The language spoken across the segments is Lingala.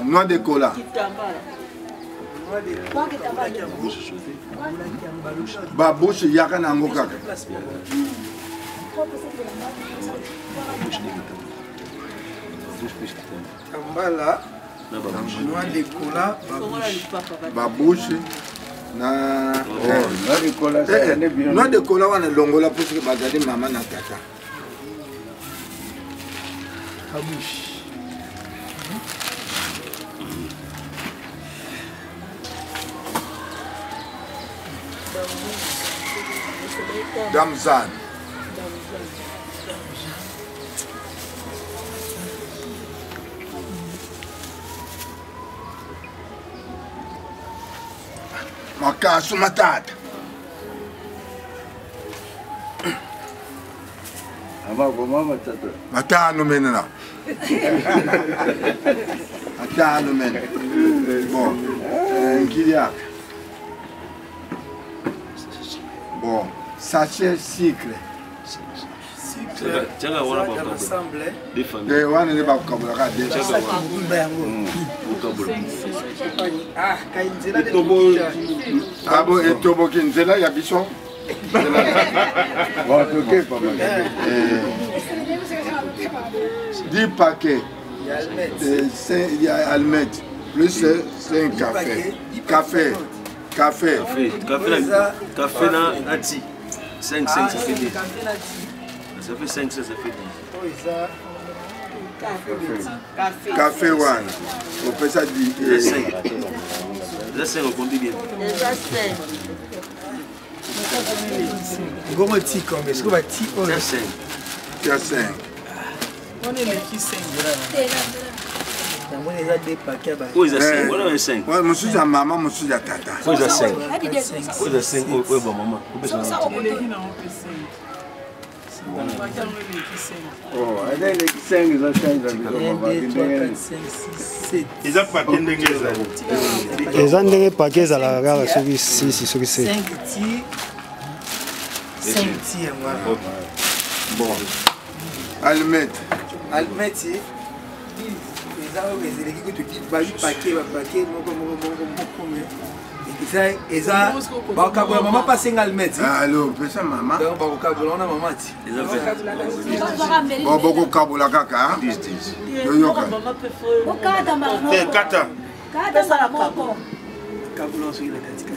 Noix de cola. Babouche yaka nango kaka. Kambala, noix de cola, babouche. Noix de cola wana longola pour que bazali maman na tata. Babouche. Damzan. Makasu matata. Matano menena. Matano menena. Bon, Kilia. Bon, sachet sucre. Tiens, on va ensemble. Et on est pas comme le rat. Ah bon, et Tobo Kinzela, il y a Bisson. Bon, ok, pas mal. 10 paquets. Il y a Almet. Plus 5 cafés. Café. Café na Nati. 5, ça fait 10. Ça fait 5, ça fait 10. Café one. On peut ça dire. 5. Déjà 5, on compte bien. Déjà 5. Comment tu combien? Est-ce que va tu on est 5. Tu as 5. On est les qui 5 là. On a des paquets. On a 5. On a 5. Ouais, monsieur sa maman, monsieur sa tata. On a 5. On a 5. Ouais, bon maman. Ça on est là on peut 5. Oh, allez les 5 ils ont changé. Ils ont pas tendu ça. Ils ont des paquets à la gare sur ici sur ici. 5 petits. 5 petits moi. Bon. Almet. Almet c'est maman passe un almet. Allô, pesa maman. Bon, vocabulaire on a maman. Bon, beaucoup vocabulaire kaka. 10. Yo kaka. Kata maman. Kata. Kata ça la maman. Vocabulaire sur la katika.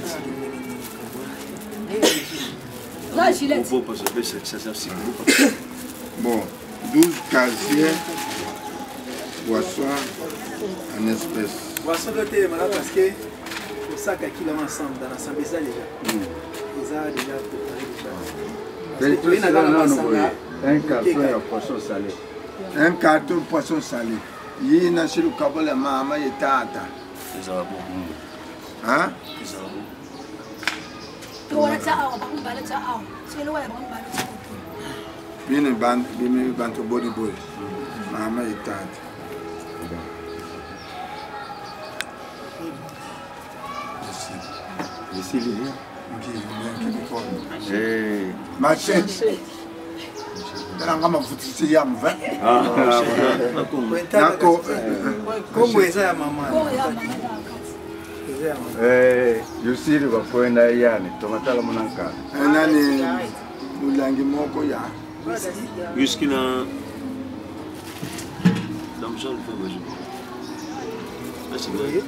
Là, gilet. Bon, 12 casiers. Boisson en espèce. Boisson de thé, parce que le sac à qui ensemble, dans l'ensemble, ça déjà. Ils ont déjà préparé. Un carton de poisson salé. Un carton de poisson salé. Il y a sur le câble de maman et tata. C'est ça bon. Hein? C'est ça bon. Bien une bande body boy. Maman et tata. Ici, machette. Nanga mafutisi ya mva. Nako. Kongo eza ya mama. Yusiri bakwenda yani tomatala munanka. Nani mulangi moko ya. Whisky na Damson fait bonjour. Merci beaucoup.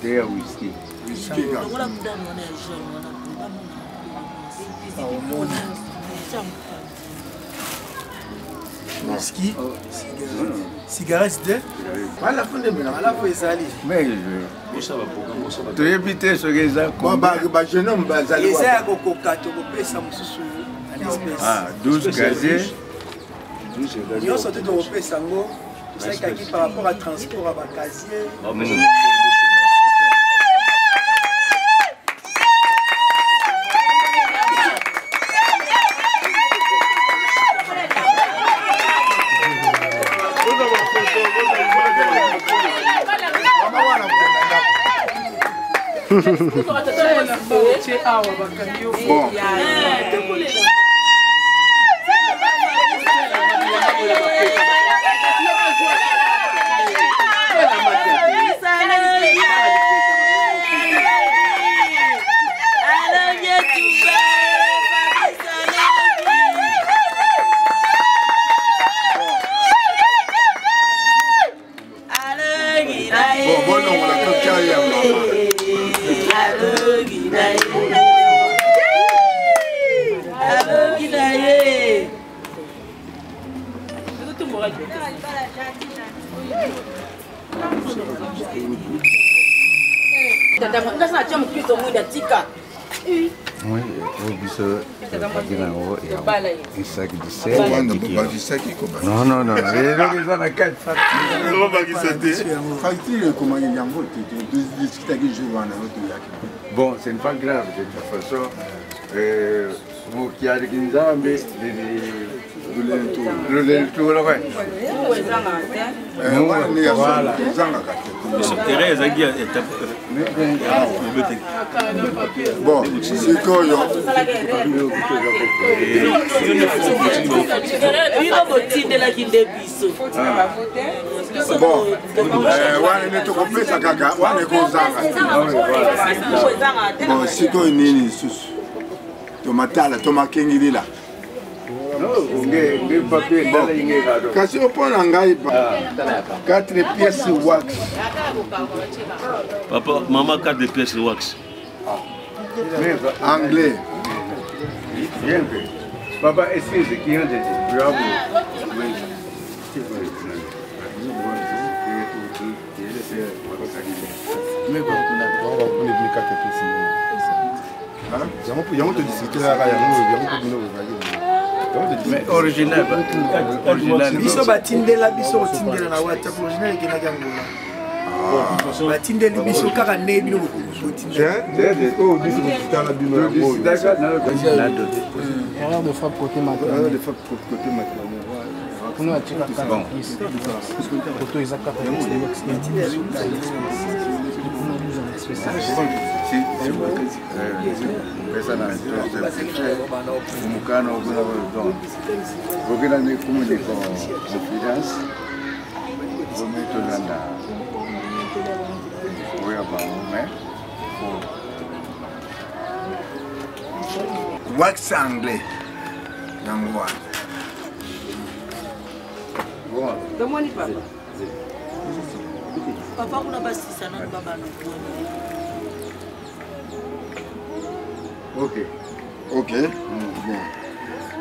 Des whisky. Whisky. Whisky. Cigarette de. À la fin de la à la fois ezali. Mais je. Ça va pour tu éviter ce que ça. Moi ba jeune homme bazali. Eza kokoka to kopesa mususu. Ah, 12 gaziers. Nous sommes tous au pays sango. Tout ça qui par rapport à transport à casier. Oui, un sac de sel. Non, non, non. Bon, c'est pas grave de toute façon. Vous qui avez une jambe, le tour là, ouais. Voilà. Bon, c'est quoi bon, bon, c'est quoi une sous tomatala, tomakengilila. Kasi opona ngai 4 pièces wax. Papa, maman 4 pièces wax. Anglais. Bien fait. Papa, excusez, qui ont dit? Mais original, original. Biso batindela biso otindela na WhatsApp original qui na gangola. Batindeli biso kaka ne bino otindela. Oh, biso tala bino na boy. On de frappe côté maintenant. De frappe côté maintenant. On a tiré la carte. Photo exacte à Wax anglais. Yangoa. Demande papa. Papa kuna basi sana baba no. Ok. Ok. Bon.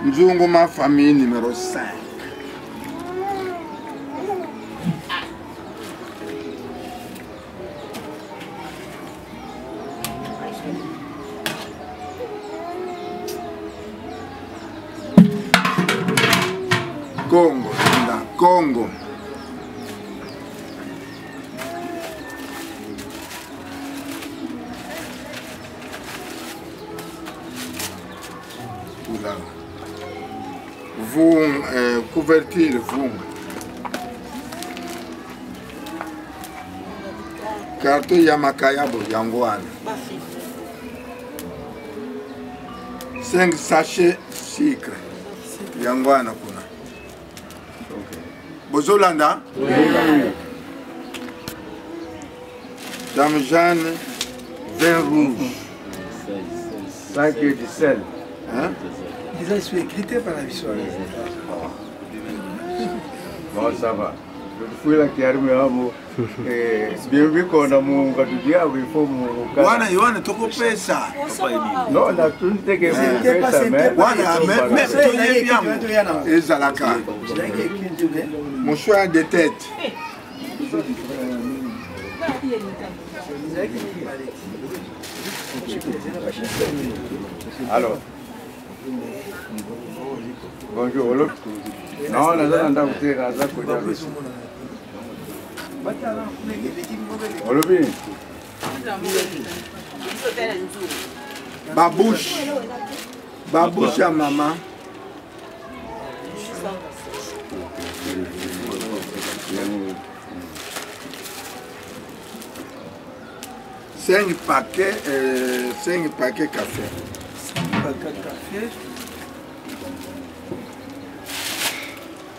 Nzungu ma famille numéro 5. Congo, Congo. Vous couverture, vous. Carte Yamakayabo, Yangoan. 5 sachets sucre. Yangoana kuna. Bozolanda? Oui. Dame Jeanne, vin rouge. 5 de sel. Hein? Ils sont écrits par la vie. Bon, ça va. Je fui là qui arrive à vous. Bien vu qu'on a mon gars du diable, il faut mon gars. Wana, Yohana, tu peux faire ça. Non, la tout est que vous faites ça, mais. Wana, même tu es bien. Et Zalaka. Mon choix de tête. Alors. Bonjour, l'autre. Non, on a un côté à la côté. Olobi. Babouche. Babouche à maman. 5 paquets café. 5 paquets café.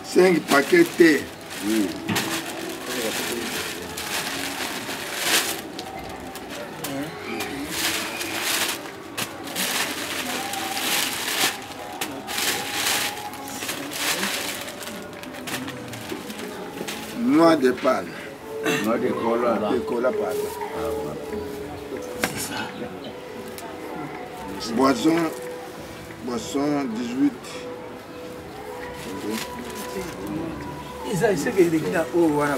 5 paquets thé. Noix de palme. Noix de cola. De cola palme. Boisson 18. C'est que les gens ont voilà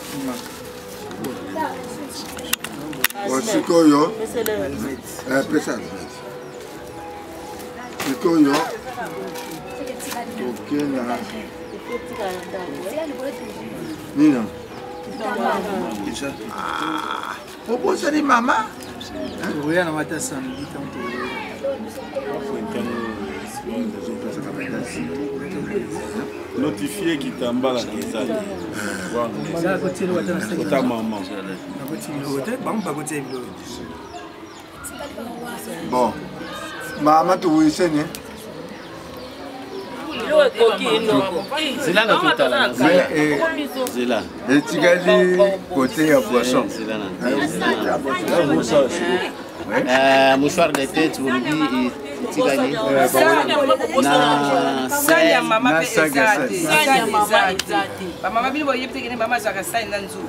Sikoyo. Pesa. Sikoyo. Tokena. Nina. Ah. Vous posez maman? Oui, on va samedi notifié qui t'emballe à Kizali. Ta maman. Bon. Maman, tu veux essayer? Zilana totala. Zila. Et Tigali côté à poisson. Mouchoir de tête, vous lui Tigali. Maman bino boye peut que maman zaka sa ndanzu.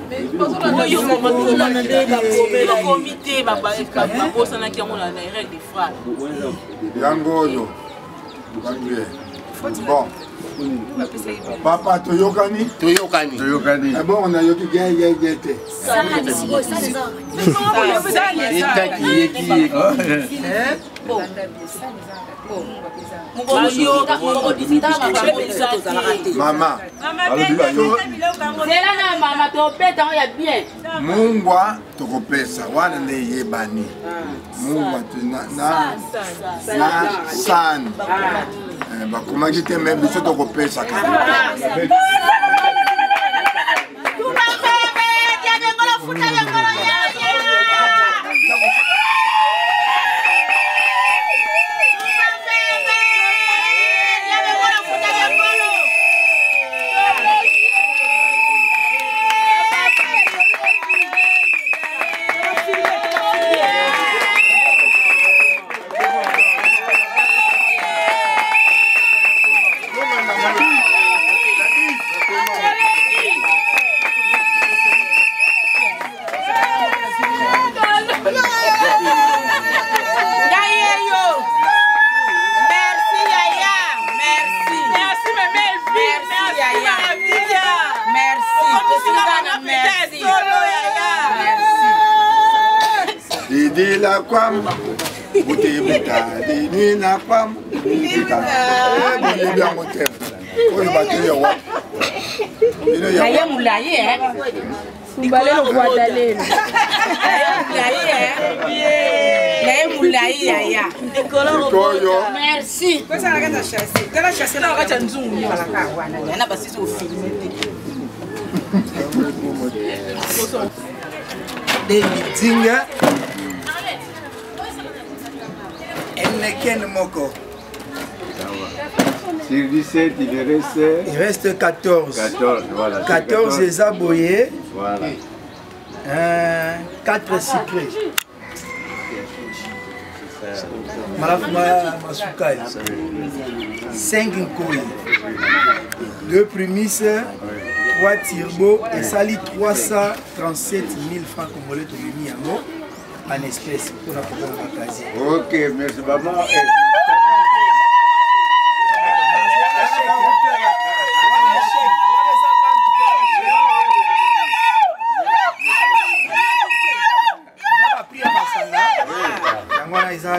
Yo maman na ndeba ko comité baba bosa na kiango na règle de frappe. Yangoyo. Bon. Papa Toyokani. Toyokani. Ah bon, on a yoki gete. Maman. Mungwa tokopesa wana ne yebani. Mungwa na san. Comment je t'aime, mais je te repère ça. Didi la kwam, bouté bouta, didi la kwam, bouta. Eh, bien mon thème. Oh, il va te dire what? Naye moulaye hein. Mbale le voit d'aller. Naye moulaye yaya. Merci. Quoi ça la chasser? Dans la chasser là on va nzungu ni balaka wana. Yana basi au filmer. des meetings. Ken Moko. Sur 17, il reste 14. 14, voilà. 14 les aboyés. Voilà. 4 cyclés. Masukali. 5 nkoi. 2 prémices. 3 turbo et sali 337 000 francs congolais de l'Union en espèces pour la casier. Ok, merci maman.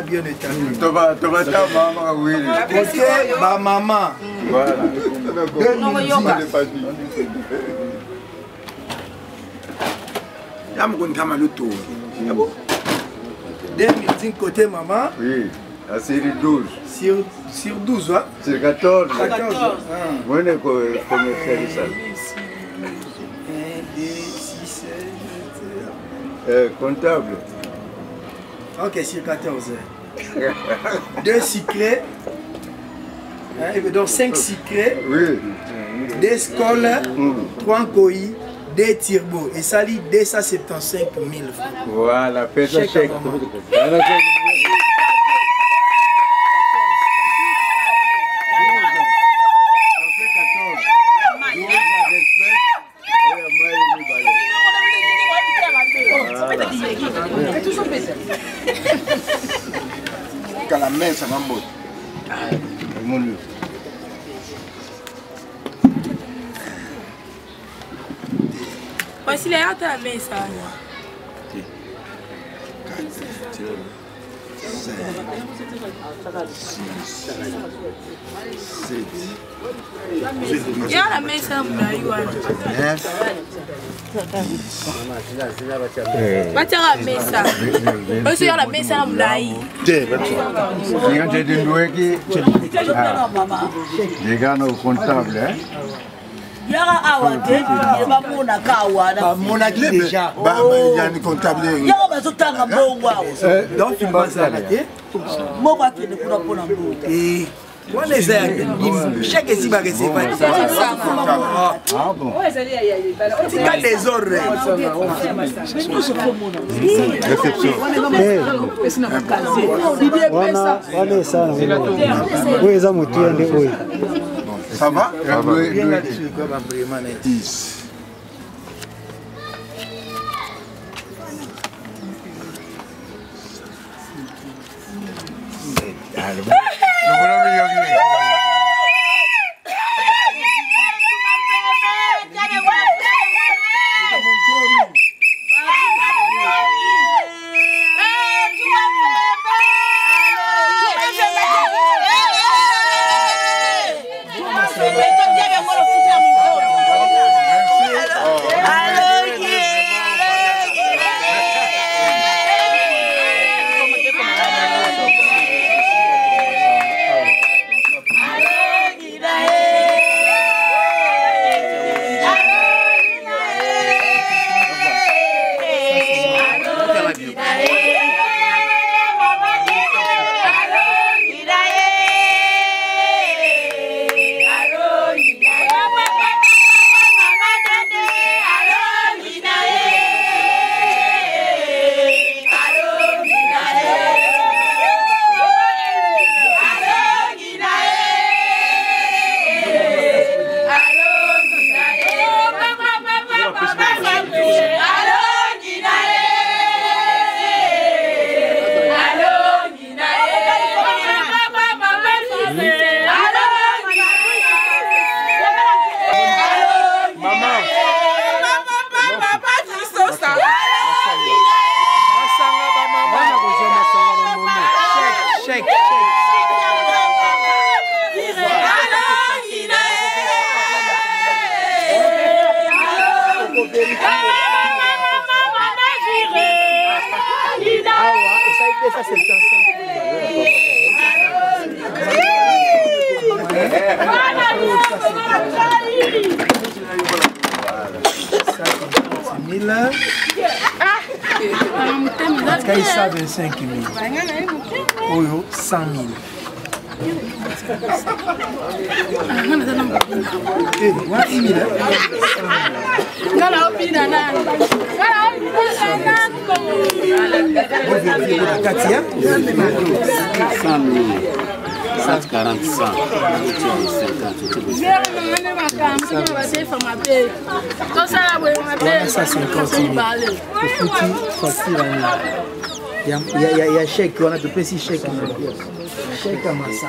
Bien établi. Ma maman. Voilà. 2010 côté maman. Oui, la série 12. Sur 12, hein? Sur 14. 14. Moi, je commercialise ça. 1, 2, 6, 7, Comptable. Ok, sur 14 heures. 2 sucrés. Donc 5 sucrés. Oui. 2 scoles. 3 koi. 2 turbo. Et ça lit 275 000 francs. Voilà, fais ça chèque. La main, ça va me Voici les hâtes à la main, ça. Il y a la main, ça. Batira mesa. Aussi il y a la mesa na mlai. Les gars nos comptables hein. Yara awate, yaba mona kawana. Pas mon acte déjà. Bah, il y a une comptable. Yara bazotanga bongo. Donc tu vas s'arrêter. Mo ba kende kuna pona bongo. Et on les a. Chaque ici va recevoir. Ah bon. Tu as des ordres. Ça va? Bien là-dessus, quoi, vraiment. 10. Quand ils savent 25 000, Oyo 100 000. Katia 100 000. 40, 100. Ça 50 000. Il y a chèque, on a de petits chèques. Chèque à Massa.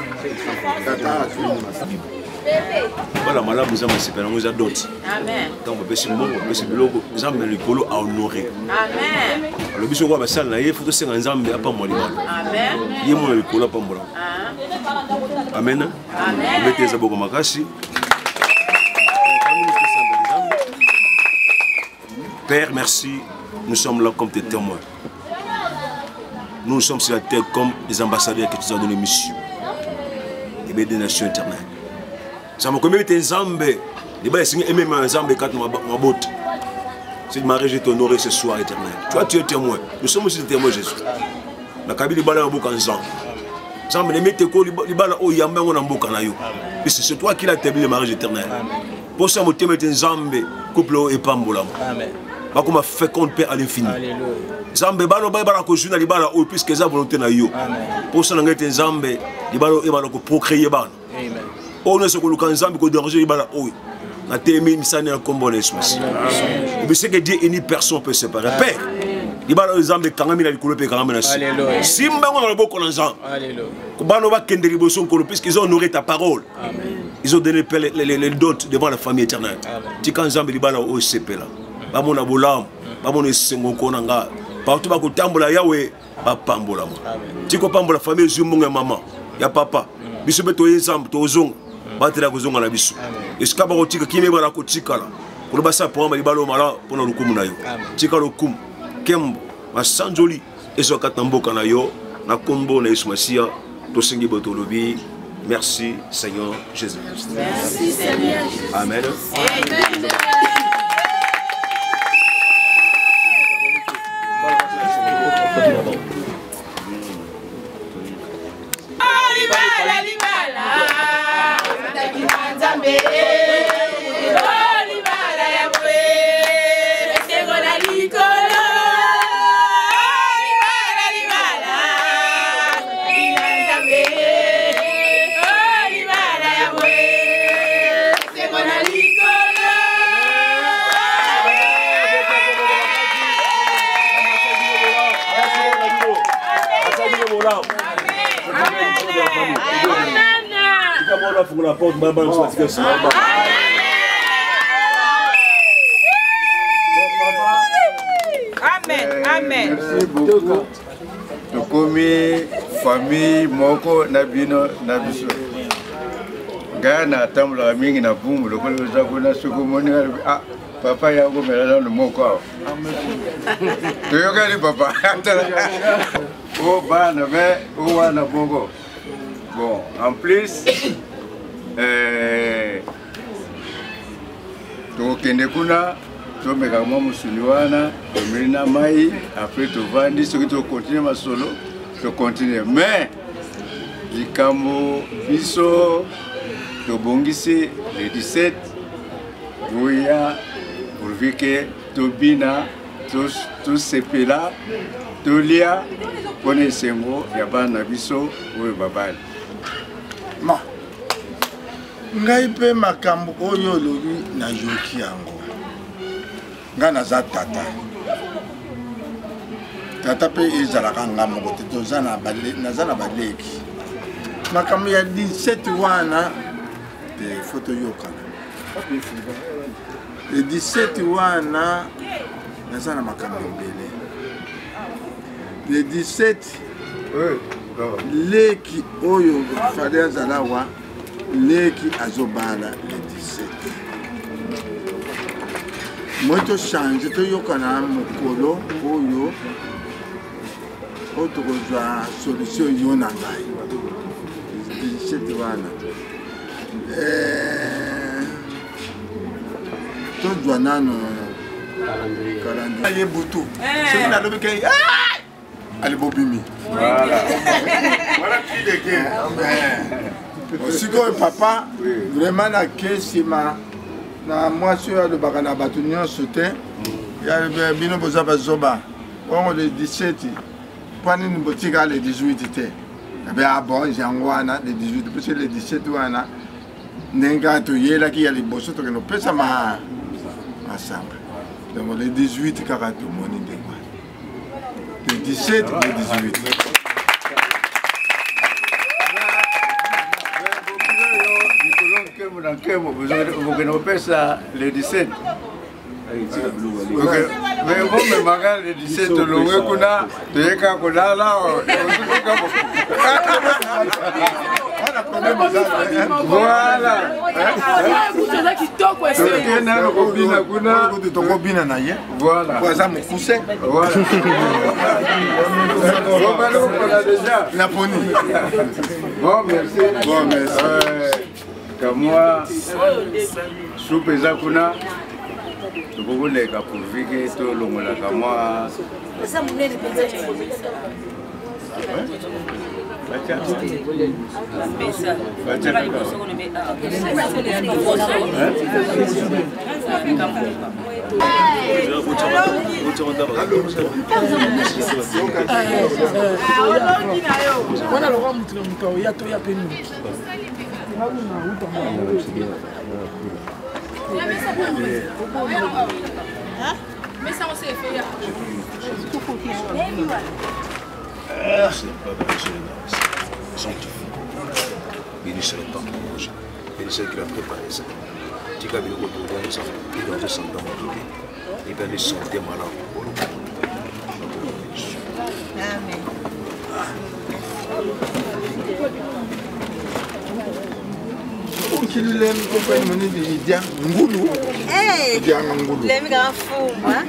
Voilà, madame, nous avons séparé, nous avons d'autres. Amen. Donc, nous avons le polo à honorer. Amen. Le but, c'est que ça, il faut que c'est un ensemble à pas moi. Amen. Il y a le polo à pas moi. Amen. Amen. Mettez ça beaucoup makasi. Père, merci. Nous sommes là comme tes témoins. Nous sommes sur la terre comme des ambassadeurs que tu as donné mission. Et bien des nations éternelles. Ça m'a commis tes zambes. Les bas signé même un zambe quand ma botte. C'est Marie, je t'honorer ce soir éternel. Toi, tu es témoin. Nous sommes aussi des témoins, Jésus. nakabi libala ya boka nzambe nzambe ne mete ko libala o yamba ngona mboka na yo et c'est toi qui l'a établi le mariage éternel pour ça motema ete nzambe couple et pambolamo amen bakoma féconde paix à l'infini nzambe bano bala ko juna libala o puisque za volonté na yo pour ça ngete nzambe libala e bala ko procréer bana amen on ne se ko luka nzambe ko déranger libala o na temi misane na kombo na Jésus et c'est que Dieu ni personne peut séparer père libala nzambe kangami na likolo pe kangami na si simba ngona boko na nzambe alléluia ko bano ba kende liboso ko puisqu'ils ont honoré ta parole amen ils ont donné les dons devant la famille éternelle tika nzambe libala o sepela bamona bolam bamona sengo kona nga partout ba ko tambola yawe ba pambola mo tiko pambola famille zumunga mama ya papa biso beto nzambe to zonga batela ko zonga na biso eska ba ko tika kimi ba ko tika la ko ba sa pour libala mala pona lukumu na yo tika lukumu kembo masanjoli ezo katamboka na yo na kombo na Yesu Masia to sengi botolobi. Merci Seigneur Jésus. Merci Seigneur. Amen. Amen. La porte, Amen. Amen. Merci beaucoup. Tokomi famille moko nabino nabiso. Gana tambula mingi na bumu lokolo zakuna sukumoni ah papa yango melala no moko. Toyoka ni papa. Oh bana me o wana bongo. Bon, en plus tokende kuna tomeka mwa musuni wana tomeli na mai après tovandi soki tokontinue masolo tokontinue mais likambo biso tobongisi le 17 boya pourvu ke tobina tosepela tolia mpona esengo ya bana biso oyo babali ma ngai pe makambo oyo olobi na yoki yango nga naza tata tata pe ezalaka nga moko te naza na baleki makambo ya 17 wana te foto yokana le 17 wana naza na makambo ebele le 17 leki oyo fade azala wa leki azobala le 17 moi tochange toyokana mokolo oyo tokozwa solution yo na ngai 17 wana tozwa nano kalandi ye butu soki nalobi ke allez bobimi voilà voilà qui de que aussi que papa vraiment na kesima na mwasi oyo alobaka na bato nyonso te ya bino boza bazoba bongo le 17 mpo nini botika le 18 te abe bon yango wana le 18 parce que le 17 wana ndenge toyelaki ya liboso tokende kopesa masanga donc le 18 kaka tomoni ndenge le 17 le 18 vous ne pas le 17. Mais vous me marquez le 17, le kuna, tu es qu'à Kolala. Voilà. Voilà. Bon, merci. Bon, merci. Moi, soupe zakuna, tu peux vous les capouiller, tout le monde la moi. Bénissez le temps de manger. Bénissez qui a préparé ça. Tu as vu le retour de ça. Il doit se sentir dans il va les sentir malade pour le Amen. Qui l'aime complètement de Dia Ngulu. Eh, l'aime grand fou, hein?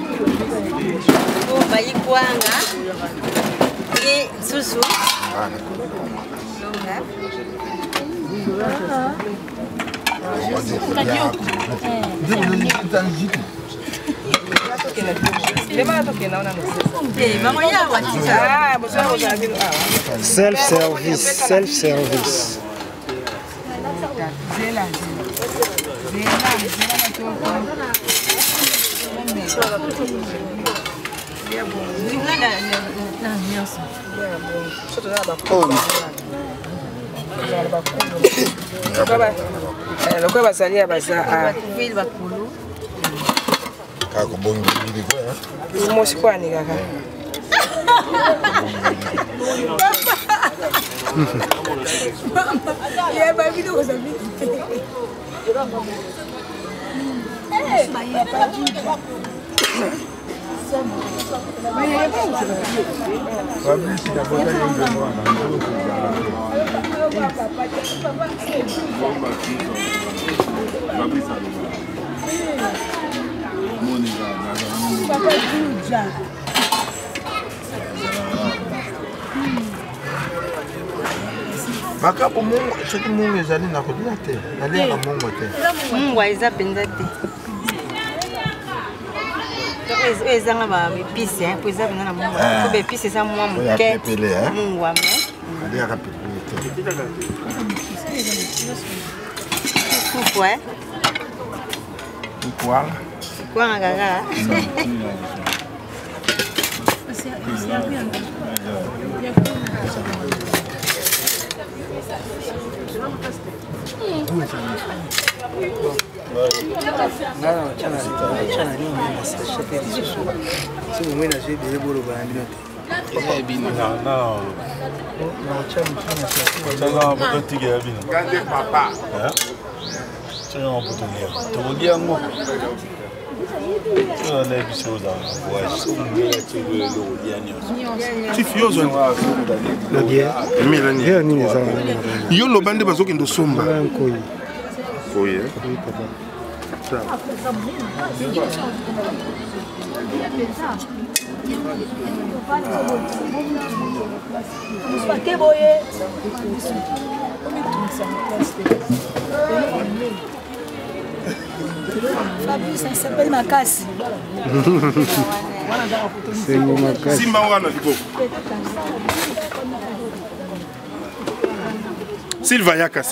Oh, bayi kwanga. Et susu. Ah, Self-service. Lokwa bazali ya baza kako bongi bili kwa mosi kwani kaka ya ba video ko sabi Makapo mungu, soki mungu ezali na kolia te, nalia mungu te. Mungu aiza penza te. Ezanga ba épices hein, pour ça na mungu. Ko be épices ça moi mon quête. Mungu ame. Nalia kapele te. Pourquoi? Pourquoi? Quoi gaga? Yo no bande bazoki ndo somba. Koye. Fabrice, ça s'appelle Makassi. C'est mon Makassi. Simba wana libo. Silva yaka.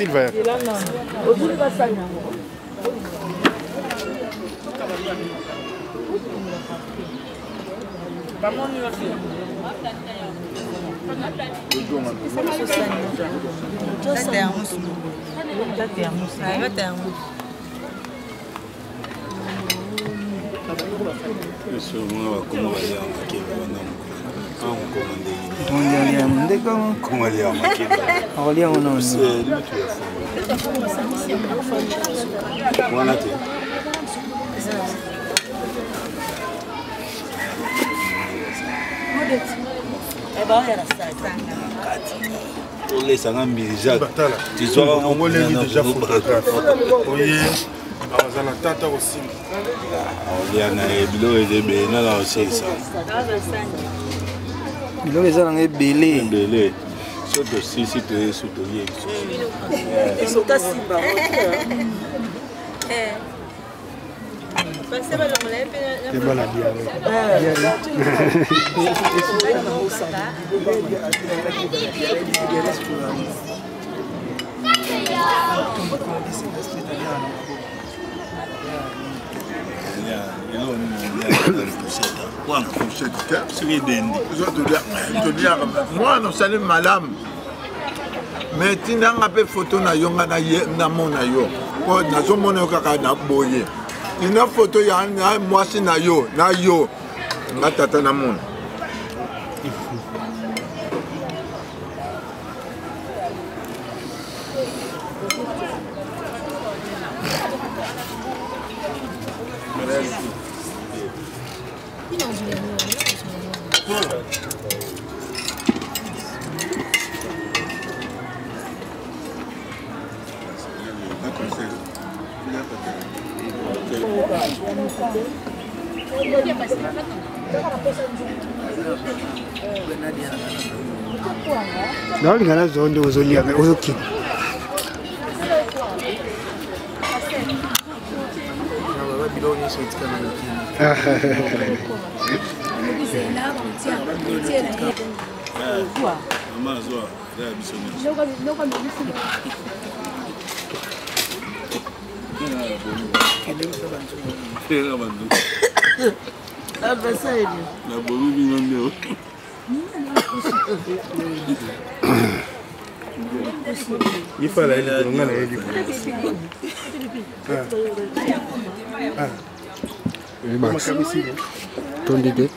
Les angambiriza tizwa ngoleli déjà photographe. Oye, abazana tata aussi. Oliana ebilo ezebe na la osisa. Bilo ezana ebele. Soto sisi to soto ye. Sota simba. Moi, non, c'est madame. Mais tu n'as pas fait photo na yo na mona yo. Ko na zo mona yo kaka na boye. Ina photo ya moi si na yo na tata na mona. Non, il y a la zone où il y a des autres. Il faut aller à ton idée.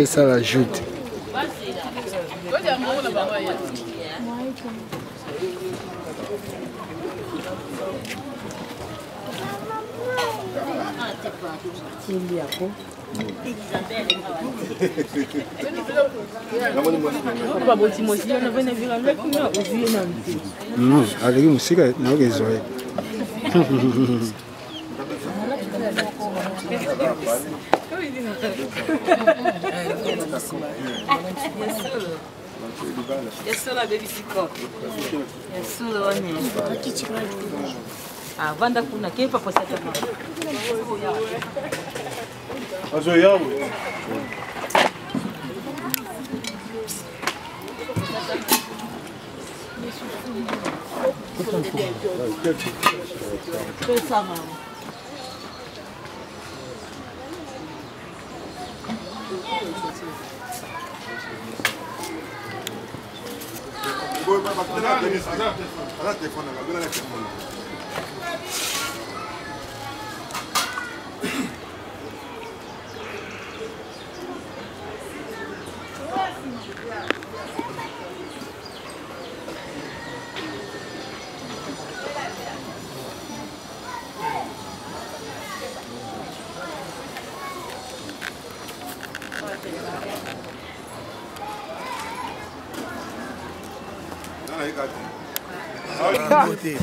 Ça l'ajoute. Non, avec musique, non, les oreilles. Vanda kuna kepa kwa sasa. Azo yao.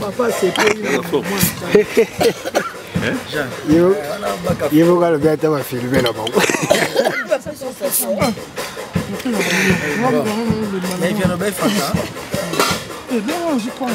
Papa, c'est pas une il faut que le gars t'ait filmé là-bas. Mais il vient de bien faire ça. Non, je crois que.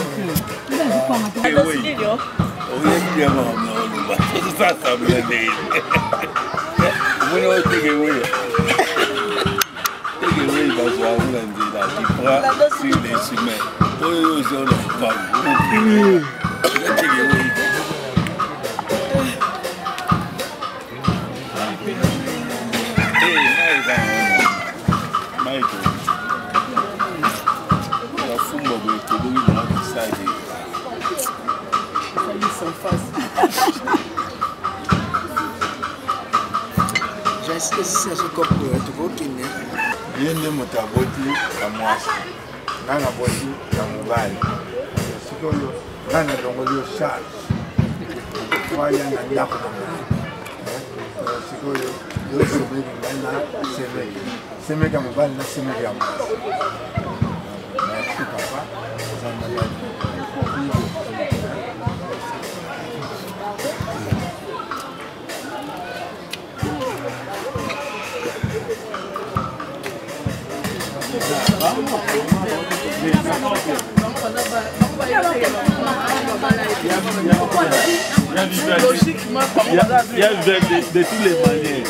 J'insiste ici à ce couple de Burkina. Il y a des motaboti à moi. Nana boti à Mobile. Nana Dongolio Charles. Voyez un yap. C'est mes gamins, c'est mes gamins. Merci papa. Il y a de toutes les manières.